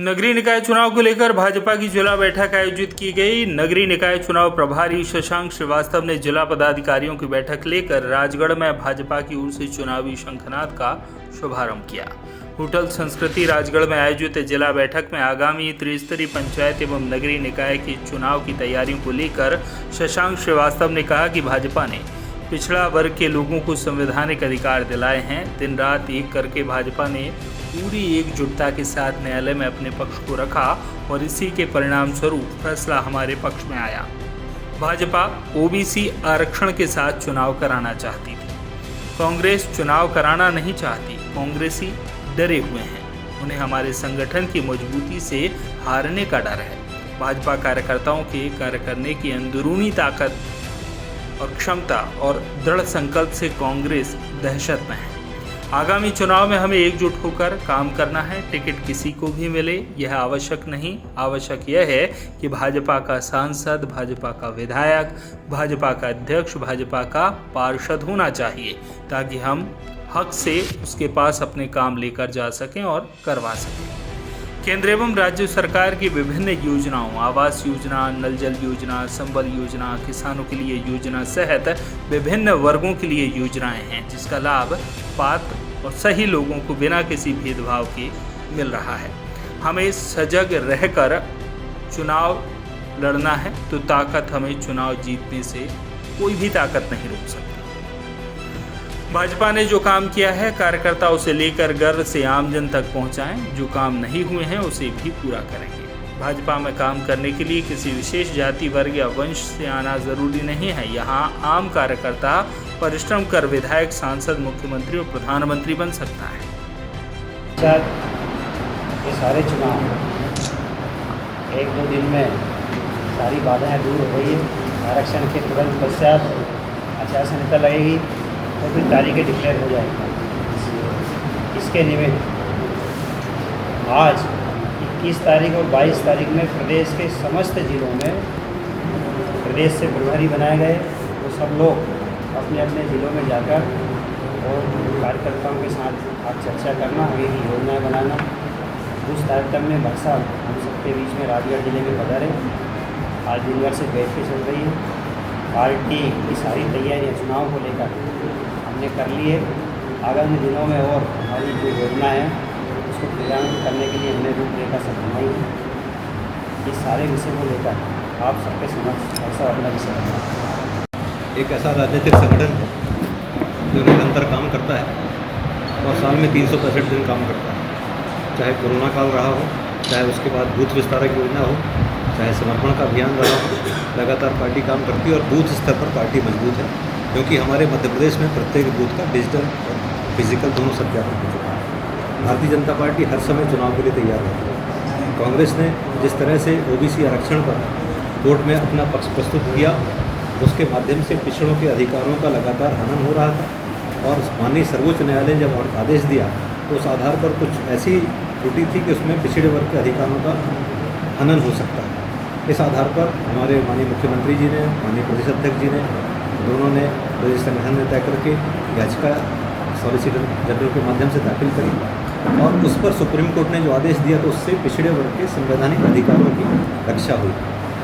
नगरीय निकाय चुनाव को लेकर भाजपा की जिला बैठक आयोजित की गई। नगरीय निकाय चुनाव प्रभारी शशांक श्रीवास्तव ने जिला पदाधिकारियों की बैठक लेकर राजगढ़ में भाजपा की ओर से चुनावी शंखनाद का शुभारंभ किया। होटल संस्कृति राजगढ़ में आयोजित जिला बैठक में आगामी त्रिस्तरीय पंचायत एवं नगरीय निकाय के चुनाव की तैयारियों को लेकर शशांक श्रीवास्तव ने कहा कि भाजपा ने पिछड़ा वर्ग के लोगों को संवैधानिक अधिकार दिलाए हैं। दिन रात एक करके भाजपा ने पूरी एकजुटता के साथ न्यायालय में अपने पक्ष को रखा और इसी के परिणाम स्वरूप फैसला हमारे पक्ष में आया। भाजपा ओबीसी आरक्षण के साथ चुनाव कराना चाहती थी। कांग्रेस चुनाव कराना नहीं चाहती। कांग्रेसी डरे हुए हैं, उन्हें हमारे संगठन की मजबूती से हारने का डर है। भाजपा कार्यकर्ताओं के कार्य करने की अंदरूनी ताकत और क्षमता और दृढ़ संकल्प से कांग्रेस दहशत में है। आगामी चुनाव में हमें एकजुट होकर काम करना है। टिकट किसी को भी मिले यह आवश्यक नहीं। आवश्यक यह है कि भाजपा का सांसद, भाजपा का विधायक, भाजपा का अध्यक्ष, भाजपा का पार्षद होना चाहिए ताकि हम हक से उसके पास अपने काम लेकर जा सकें और करवा सकें। केंद्र एवं राज्य सरकार की विभिन्न योजनाओं, आवास योजना, नल जल योजना, संबल योजना, किसानों के लिए योजना सहित विभिन्न वर्गों के लिए योजनाएं हैं जिसका लाभ पात्र और सही लोगों को बिना किसी भेदभाव के मिल रहा है। हमें सजग रहकर चुनाव लड़ना है तो ताकत हमें चुनाव जीतने से कोई भी ताकत नहीं रोक सकती। भाजपा ने जो काम किया है कार्यकर्ता उसे लेकर गर्व से आमजन तक पहुंचाएं। जो काम नहीं हुए हैं उसे भी पूरा करेंगे। भाजपा में काम करने के लिए किसी विशेष जाति, वर्ग या वंश से आना जरूरी नहीं है। यहाँ आम कार्यकर्ता परिश्रम कर विधायक, सांसद, मुख्यमंत्री और प्रधानमंत्री बन सकता है। ये सारे चुनाव एक दो दिन में सारी बाधाएं दूर हो गई है। आरक्षण के तुरंत पश्चात आचार संहिता लगेगी तो फिर तारीखें डिक्लेयर हो जाएगी। इसके निमित्त आज 21 तारीख और 22 तारीख में प्रदेश के समस्त जिलों में प्रदेश से प्रभारी बनाए गए। तो सब लोग अपने अपने ज़िलों में जाकर और कार्यकर्ताओं के साथ आज चर्चा करना, आगे की योजनाएँ बनाना। उस कार्यक्रम में बक्सा हम सबके बीच में राजगढ़ जिले में पधारे। आज दिन भर से बैठकें चल रही है। पार्टी की सारी तैयारियाँ चुनाव को लेकर हमने कर ली है। आगामी दिनों में और हमारी जो योजना है उसको क्रियान्वित करने के लिए हमने रूपरेखा सब बनाई है। इस सारे विषय को लेकर आप सबके समक्ष ऐसा अपना विषय है। एक ऐसा राजनीतिक संगठन है जो निरंतर काम करता है और साल में 365 दिन काम करता है। चाहे कोरोना काल रहा हो, चाहे उसके बाद बूथ विस्तारक योजना हो, चाहे समर्पण का अभियान रहा हो, लगातार पार्टी काम करती है और बूथ स्तर पर पार्टी मजबूत है क्योंकि हमारे मध्य प्रदेश में प्रत्येक बूथ का डिजिटल और फिजिकल दोनों सत्यापन हो चुका है। भारतीय जनता पार्टी हर समय चुनाव के लिए तैयार रहती है। कांग्रेस ने जिस तरह से ओबीसी आरक्षण पर कोर्ट में अपना पक्ष प्रस्तुत किया, उसके माध्यम से पिछड़ों के अधिकारों का लगातार हनन हो रहा था और माननीय सर्वोच्च न्यायालय ने जब आदेश दिया तो उस आधार पर कुछ ऐसी त्रुटि थी कि उसमें पिछड़े वर्ग के अधिकारों का हनन हो सकता है। इस आधार पर हमारे माननीय मुख्यमंत्री जी ने, माननीय प्रदेश अध्यक्ष जी ने, दोनों ने प्रदेश संगठन ने तय करके याचिका सॉलिसिटर जनरल के माध्यम से दाखिल करी और उस पर सुप्रीम कोर्ट ने जो आदेश दिया तो उससे पिछड़े वर्ग के संवैधानिक अधिकारों की रक्षा हुई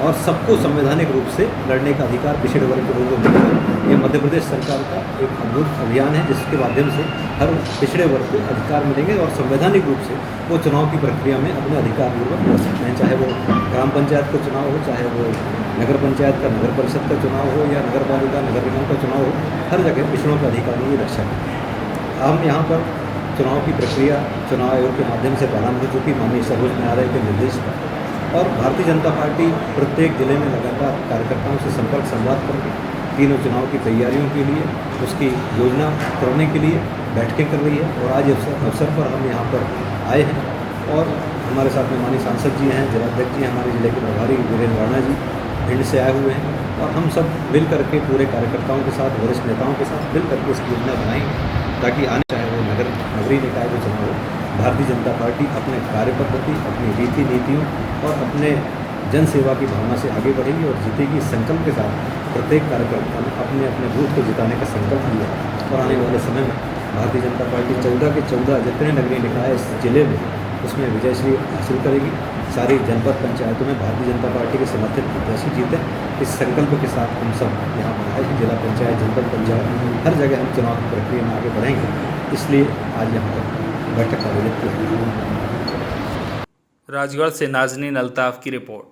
और सबको संवैधानिक रूप से लड़ने का अधिकार पिछड़े वर्ग के लोगों को मिलेगा। ये मध्य प्रदेश सरकार का एक अद्भुत अभियान है जिसके माध्यम से हर पिछड़े वर्ग को अधिकार मिलेंगे और संवैधानिक रूप से वो चुनाव की प्रक्रिया में अपने अधिकार पूर्वक कर सकते हैं। चाहे वो ग्राम पंचायत का चुनाव हो, चाहे वो नगर पंचायत का, नगर परिषद का चुनाव हो या नगर पालिका, नगर निगम का चुनाव हो, हर जगह पिछड़ों के अधिकारों की रक्षा करें। हम यहाँ पर चुनाव की प्रक्रिया चुनाव आयोग के माध्यम से प्रारंभ हो चुकी माननीय सर्वोच्च न्यायालय के निर्देश पर और भारतीय जनता पार्टी प्रत्येक जिले में लगातार कार्यकर्ताओं से संपर्क संवाद करके तीनों चुनाव की तैयारियों के लिए, उसकी योजना करने के लिए बैठकें कर रही है और आज अवसर पर हम यहाँ पर आए हैं और हमारे साथ में माननीय सांसद जी हैं, जिलाध्यक्ष जी, हमारे जिले के प्रभारी वीरेंद्र राणा जी भिंड से आए हुए हैं और हम सब मिल करके पूरे कार्यकर्ताओं के साथ, वरिष्ठ नेताओं के साथ मिल करके इसकी योजना बनाएंगे ताकि आने चाहे वो नगरीय निकाय का चुनाव हो, भारतीय जनता पार्टी अपने कार्य पद्धति, अपनी रीति नीतियों और अपने जन सेवा की भावना से आगे बढ़ेगी और जीतेगी। इस संकल्प के साथ प्रत्येक कार्यकर्ता ने अपने अपने बूथ को जिताने का संकल्प लिया और आने वाले समय में भारतीय जनता पार्टी 14 के 14 जितने नगरीय निकाय इस जिले में उसमें विजयश्री हासिल करेगी। सारी जनपद पंचायतों में भारतीय जनता पार्टी के समर्थित प्रत्याशी जीते, इस संकल्प के साथ हम सब यहाँ बढ़ाए हैं। जिला पंचायत, जनपद पंचायत, हर जगह हम चुनाव की प्रक्रिया में आगे बढ़ेंगे, इसलिए आज यहाँ पर बैठक आयोजित की है। राजगढ़ से नाजनीन अल्ताफ की रिपोर्ट।